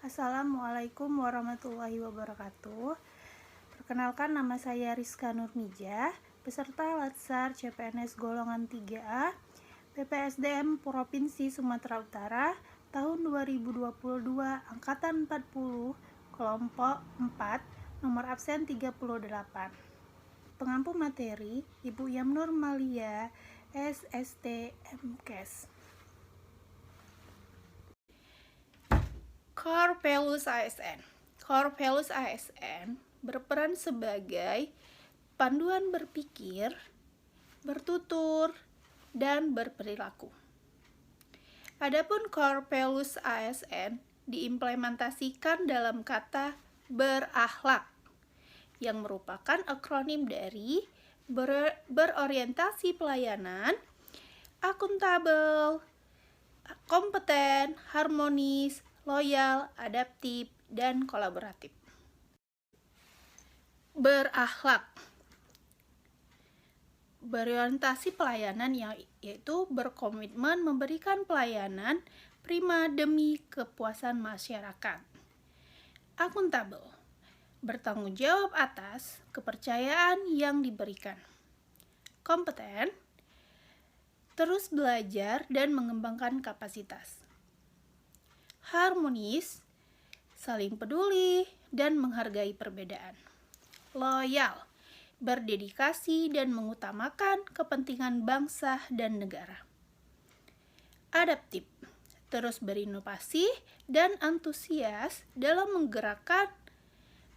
Assalamualaikum warahmatullahi wabarakatuh. Perkenalkan, nama saya Rizka Nurmijah, peserta Latsar CPNS golongan 3A, PPSDM Provinsi Sumatera Utara, tahun 2022, angkatan 40, kelompok 4, nomor absen 38. Pengampu materi, Ibu Yamnur Malia, SST MKes. Core Values ASN. Core Values ASN berperan sebagai panduan berpikir, bertutur, dan berperilaku. Adapun Core Values ASN diimplementasikan dalam kata berakhlak, yang merupakan akronim dari berorientasi pelayanan, akuntabel, kompeten, harmonis, loyal, adaptif, dan kolaboratif. Berakhlak, berorientasi pelayanan yaitu berkomitmen memberikan pelayanan prima demi kepuasan masyarakat. Akuntabel, bertanggung jawab atas kepercayaan yang diberikan. Kompeten, terus belajar dan mengembangkan kapasitas. Harmonis, saling peduli dan menghargai perbedaan. Loyal, berdedikasi dan mengutamakan kepentingan bangsa dan negara. Adaptif, terus berinovasi dan antusias dalam menggerakkan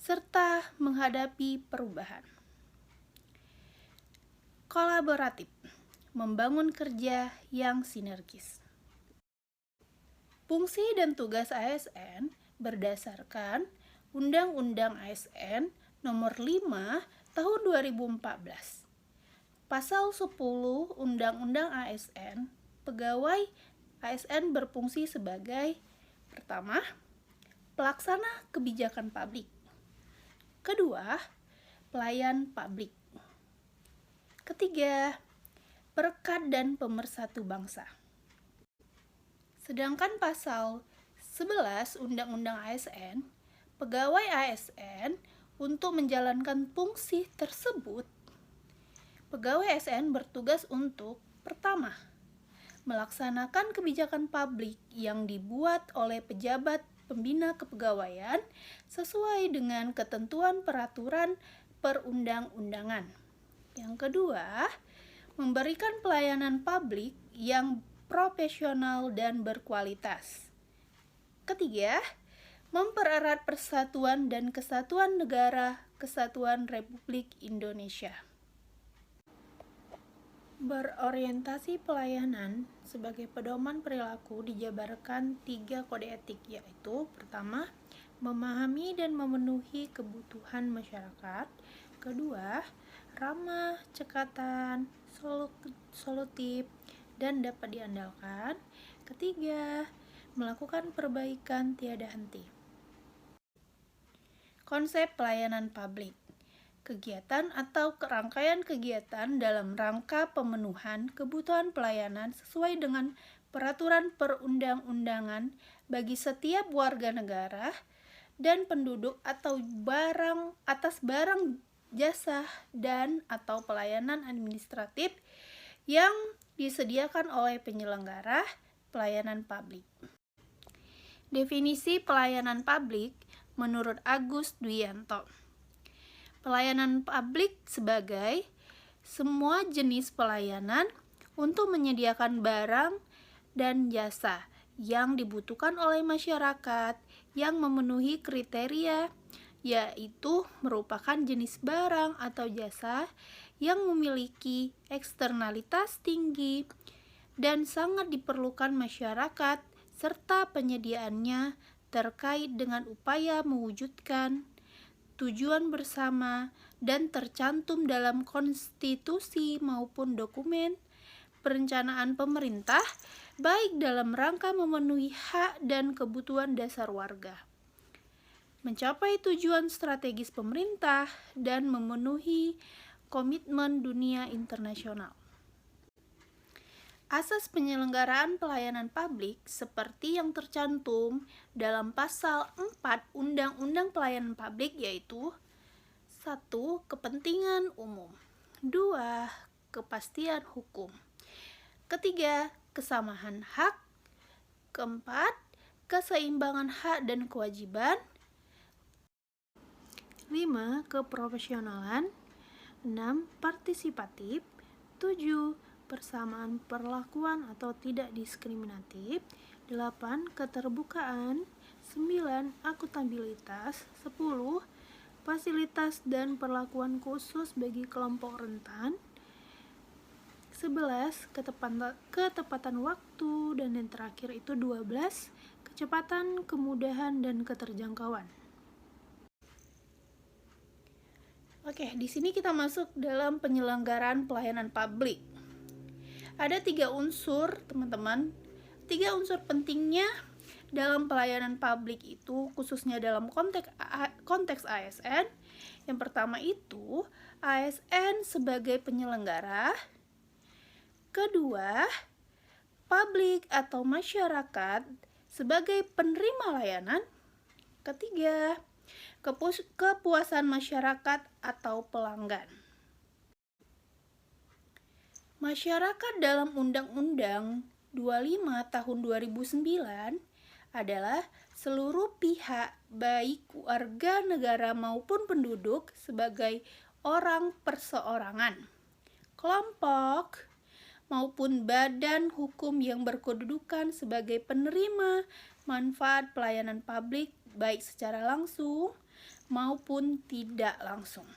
serta menghadapi perubahan. Kolaboratif, membangun kerja yang sinergis. Fungsi dan tugas ASN berdasarkan Undang-Undang ASN Nomor 5 Tahun 2014. Pasal 10 Undang-Undang ASN, pegawai ASN berfungsi sebagai: pertama, pelaksana kebijakan publik. Kedua, pelayan publik. Ketiga, perekat dan pemersatu bangsa. Sedangkan pasal 11 Undang-Undang ASN, pegawai ASN untuk menjalankan fungsi tersebut, pegawai ASN bertugas untuk: pertama, melaksanakan kebijakan publik yang dibuat oleh pejabat pembina kepegawaian sesuai dengan ketentuan peraturan perundang-undangan. Yang kedua, memberikan pelayanan publik yang profesional dan berkualitas. Ketiga, mempererat persatuan dan kesatuan negara Kesatuan Republik Indonesia. Berorientasi pelayanan sebagai pedoman perilaku dijabarkan 3 kode etik, yaitu: pertama, memahami dan memenuhi kebutuhan masyarakat. Kedua, ramah, cekatan, solutif, dan dapat diandalkan. Ketiga, melakukan perbaikan tiada henti. Konsep pelayanan publik, kegiatan atau rangkaian kegiatan dalam rangka pemenuhan kebutuhan pelayanan sesuai dengan peraturan perundang-undangan bagi setiap warga negara dan penduduk atau atas barang, jasa, dan atau pelayanan administratif yang disediakan oleh penyelenggara pelayanan publik. Definisi pelayanan publik menurut Agus Dwianto. Pelayanan publik sebagai semua jenis pelayanan untuk menyediakan barang dan jasa yang dibutuhkan oleh masyarakat yang memenuhi kriteria, yaitu merupakan jenis barang atau jasa yang memiliki eksternalitas tinggi dan sangat diperlukan masyarakat, serta penyediaannya terkait dengan upaya mewujudkan tujuan bersama dan tercantum dalam konstitusi maupun dokumen perencanaan pemerintah, baik dalam rangka memenuhi hak dan kebutuhan dasar warga, mencapai tujuan strategis pemerintah, dan memenuhi komitmen dunia internasional. Asas penyelenggaraan pelayanan publik seperti yang tercantum dalam pasal 4 Undang-Undang Pelayanan Publik yaitu 1. Kepentingan umum, 2. Kepastian hukum, ketiga, kesamaan hak, keempat, keseimbangan hak dan kewajiban, 5. Keprofesionalan, 6. Partisipatif, 7. Persamaan perlakuan atau tidak diskriminatif, 8. Keterbukaan, 9. Akuntabilitas, 10. Fasilitas dan perlakuan khusus bagi kelompok rentan, 11. Ketepatan waktu, dan yang terakhir itu 12. Kecepatan, kemudahan, dan keterjangkauan. Oke, di sini kita masuk dalam penyelenggaraan pelayanan publik. Ada 3 unsur, teman-teman. 3 unsur pentingnya dalam pelayanan publik itu, khususnya dalam konteks ASN. Yang pertama itu, ASN sebagai penyelenggara. Kedua, publik atau masyarakat sebagai penerima layanan. Ketiga, kepuasan masyarakat atau pelanggan. Masyarakat dalam Undang-Undang 25 tahun 2009 adalah seluruh pihak, baik warga negara maupun penduduk, sebagai orang perseorangan, kelompok, maupun badan hukum yang berkedudukan sebagai penerima manfaat pelayanan publik baik secara langsung maupun tidak langsung.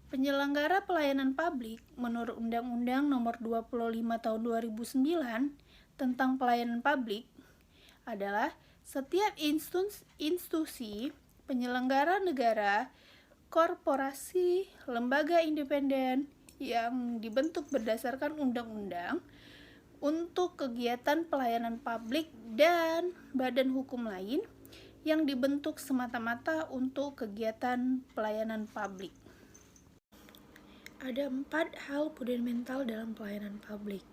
Penyelenggara pelayanan publik menurut Undang-Undang Nomor 25 Tahun 2009 tentang pelayanan publik adalah setiap institusi, penyelenggara negara, korporasi, lembaga independen yang dibentuk berdasarkan undang-undang untuk kegiatan pelayanan publik dan badan hukum lain yang dibentuk semata-mata untuk kegiatan pelayanan publik. Ada 4 hal fundamental dalam pelayanan publik.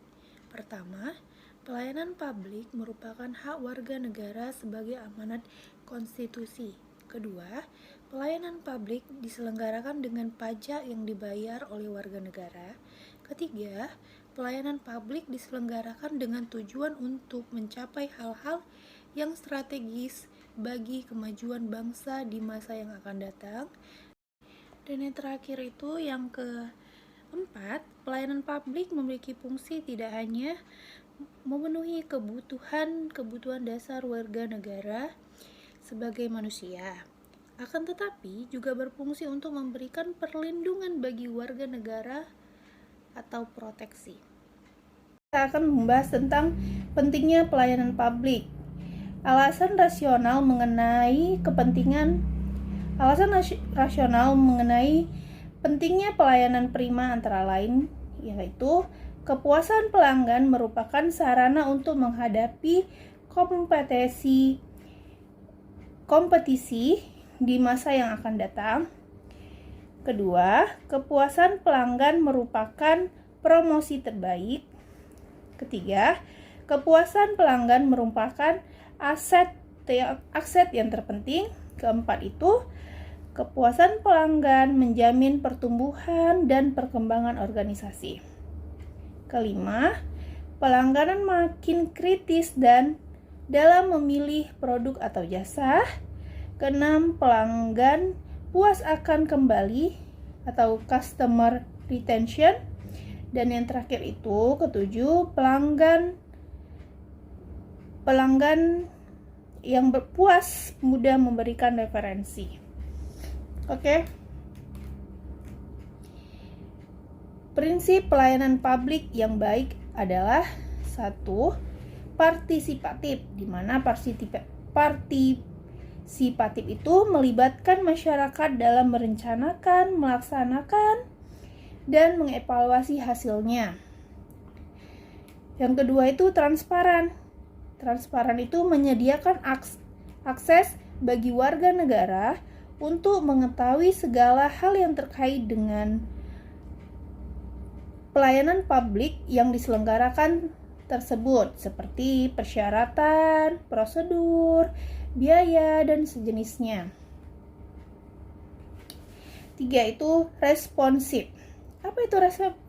Pertama, pelayanan publik merupakan hak warga negara sebagai amanat konstitusi. Kedua, pelayanan publik diselenggarakan dengan pajak yang dibayar oleh warga negara. Ketiga, pelayanan publik diselenggarakan dengan tujuan untuk mencapai hal-hal yang strategis bagi kemajuan bangsa di masa yang akan datang. Dan yang terakhir itu yang keempat, pelayanan publik memiliki fungsi tidak hanya memenuhi kebutuhan dasar warga negara sebagai manusia, akan tetapi juga berfungsi untuk memberikan perlindungan bagi warga negara atau proteksi. Kita akan membahas tentang pentingnya pelayanan publik. Alasan rasional mengenai pentingnya pelayanan prima antara lain yaitu kepuasan pelanggan merupakan sarana untuk menghadapi kompetisi di masa yang akan datang. Kedua, kepuasan pelanggan merupakan promosi terbaik. Ketiga, kepuasan pelanggan merupakan aset yang terpenting. Keempat itu, kepuasan pelanggan menjamin pertumbuhan dan perkembangan organisasi. Kelima, pelanggaran makin kritis dan dalam memilih produk atau jasa. Keenam, pelanggan puas akan kembali atau customer retention. Dan yang terakhir itu, ketujuh, pelanggan yang berpuas mudah memberikan referensi. Oke. Prinsip pelayanan publik yang baik adalah 1. Partisipatif, di mana partisipatif itu melibatkan masyarakat dalam merencanakan, melaksanakan, dan mengevaluasi hasilnya. Yang kedua itu transparan. Transparan itu menyediakan akses bagi warga negara untuk mengetahui segala hal yang terkait dengan pelayanan publik yang diselenggarakan tersebut, seperti persyaratan, prosedur, biaya, dan sejenisnya. 3 itu responsif. Apa itu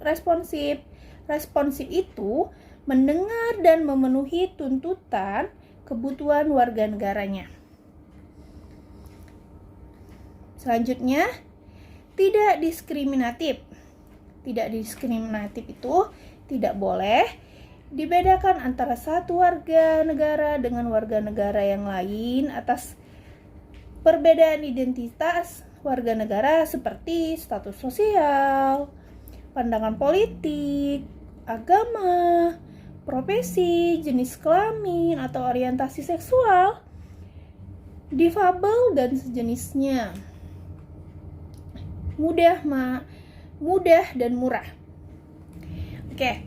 responsif? Responsif itu mendengar dan memenuhi tuntutan kebutuhan warga negaranya. Selanjutnya, tidak diskriminatif. Tidak diskriminatif itu tidak boleh dibedakan antara satu warga negara dengan warga negara yang lain atas perbedaan identitas warga negara seperti status sosial, pandangan politik, agama, profesi, jenis kelamin atau orientasi seksual, difabel dan sejenisnya. Mudah dan murah. Oke,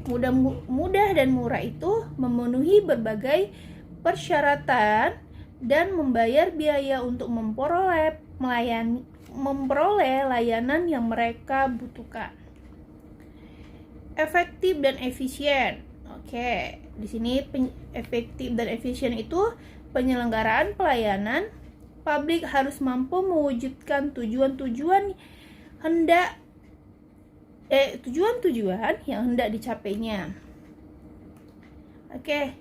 mudah dan murah itu memenuhi berbagai persyaratan dan membayar biaya untuk memperoleh layanan yang mereka butuhkan. Efektif dan efisien. Oke, di sini efektif dan efisien itu penyelenggaraan pelayanan publik harus mampu mewujudkan tujuan-tujuan yang hendak dicapainya. Oke,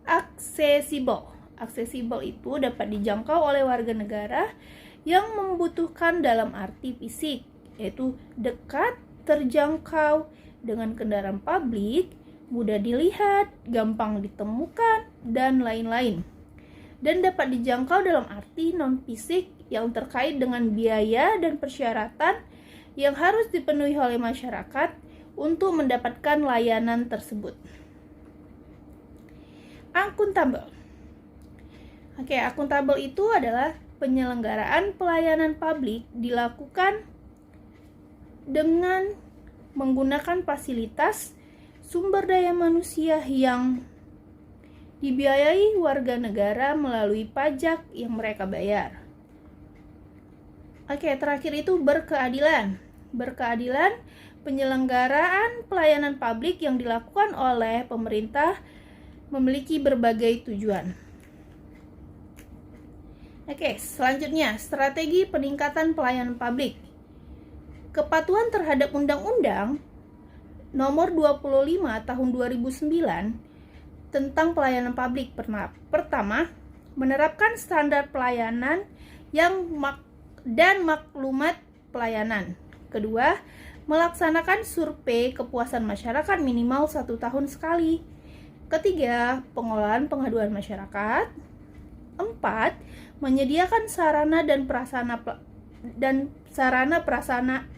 aksesibel. Aksesibel itu dapat dijangkau oleh warga negara yang membutuhkan dalam arti fisik, yaitu dekat, terjangkau dengan kendaraan publik, mudah dilihat, gampang ditemukan, dan lain-lain. Dan dapat dijangkau dalam arti non-fisik yang terkait dengan biaya dan persyaratan yang harus dipenuhi oleh masyarakat untuk mendapatkan layanan tersebut. Akuntabel. Oke, akuntabel itu adalah penyelenggaraan pelayanan publik dilakukan dengan menggunakan fasilitas sumber daya manusia yang dibiayai warga negara melalui pajak yang mereka bayar. Oke, terakhir itu berkeadilan. Berkeadilan, penyelenggaraan pelayanan publik yang dilakukan oleh pemerintah memiliki berbagai tujuan. Oke, selanjutnya, strategi peningkatan pelayanan publik. Kepatuhan terhadap Undang-Undang Nomor 25 Tahun 2009 tentang pelayanan publik. Pertama, menerapkan standar pelayanan dan maklumat pelayanan. Kedua, melaksanakan survei kepuasan masyarakat minimal 1 tahun sekali. Ketiga, pengolahan pengaduan masyarakat. 4, menyediakan sarana dan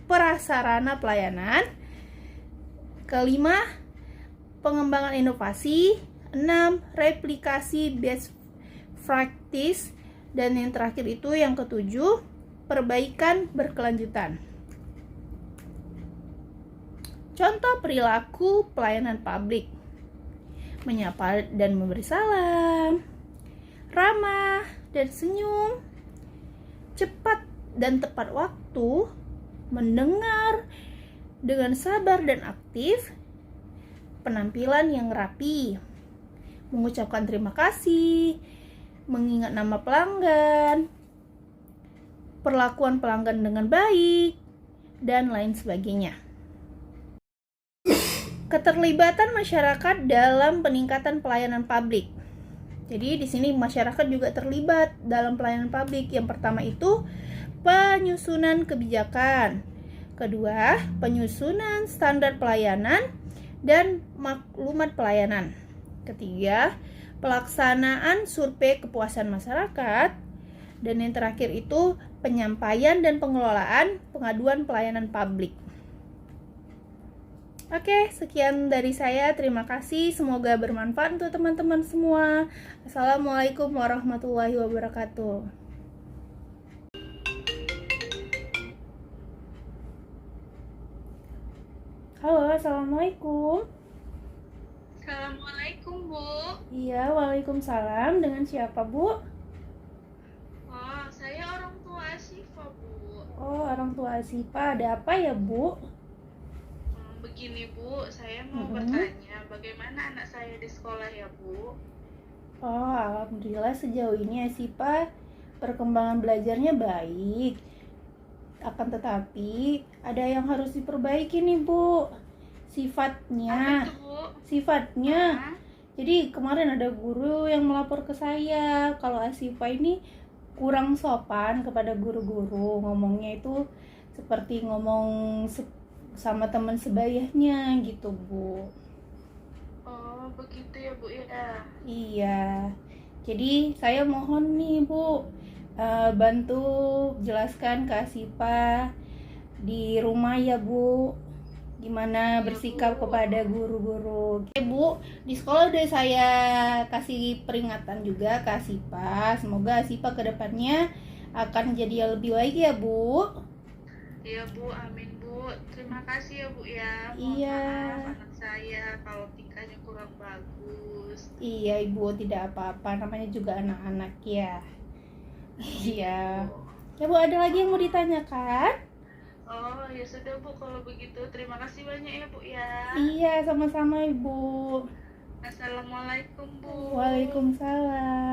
prasarana pelayanan. Kelima, pengembangan inovasi. 6, replikasi best practice. Dan yang terakhir itu yang ketujuh, perbaikan berkelanjutan. Contoh perilaku pelayanan publik: menyapa dan memberi salam, ramah dan senyum, cepat dan tepat waktu, mendengar dengan sabar dan aktif, penampilan yang rapi, mengucapkan terima kasih, mengingat nama pelanggan, perlakuan pelanggan dengan baik, dan lain sebagainya. Keterlibatan masyarakat dalam peningkatan pelayanan publik. Jadi di sini masyarakat juga terlibat dalam pelayanan publik. Yang pertama itu penyusunan kebijakan. Kedua, penyusunan standar pelayanan dan maklumat pelayanan. Ketiga, pelaksanaan survei kepuasan masyarakat. Dan yang terakhir itu penyampaian dan pengelolaan pengaduan pelayanan publik. Oke, sekian dari saya. Terima kasih. Semoga bermanfaat untuk teman-teman semua. Assalamualaikum warahmatullahi wabarakatuh. Halo, assalamualaikum. Assalamualaikum, Bu. Iya, waalaikumsalam. Dengan siapa, Bu? Oh, saya orang tua Asyifa, Bu. Oh, orang tua Asifa. Ada apa ya, Bu? begini Bu, saya mau Mm-mm. bertanya bagaimana anak saya di sekolah ya Bu? Oh, alhamdulillah sejauh ini Asifa perkembangan belajarnya baik. Akan tetapi ada yang harus diperbaiki nih, Bu. Apa Sifatnya. itu Bu? Sifatnya. Hah? Jadi kemarin ada guru yang melapor ke saya kalau Asifa ini kurang sopan kepada guru-guru. Ngomongnya itu seperti ngomong sama teman sebayahnya gitu, Bu. Oh begitu ya Bu ya. Iya. Jadi saya mohon nih, Bu, bantu jelaskan ke Asifa di rumah ya, Bu, gimana Iya bersikap Bu. kepada guru-guru. Oke, Bu, di sekolah udah saya kasih peringatan juga ke Asifa. Semoga Asifa kedepannya akan jadi yang lebih baik ya, Bu. Iya Bu, amin Bu. Terima kasih ya Bu ya. Mohon Iya. maaf anak saya kalau tingkahnya kurang bagus. Iya, Ibu, tidak apa-apa. Namanya juga anak-anak ya. Iya. Bu. Ya, Bu, ada lagi yang mau ditanyakan? Oh ya sudah Bu, kalau begitu terima kasih banyak ya Bu ya. Iya, sama-sama, Ibu. Assalamualaikum Bu. Waalaikumsalam.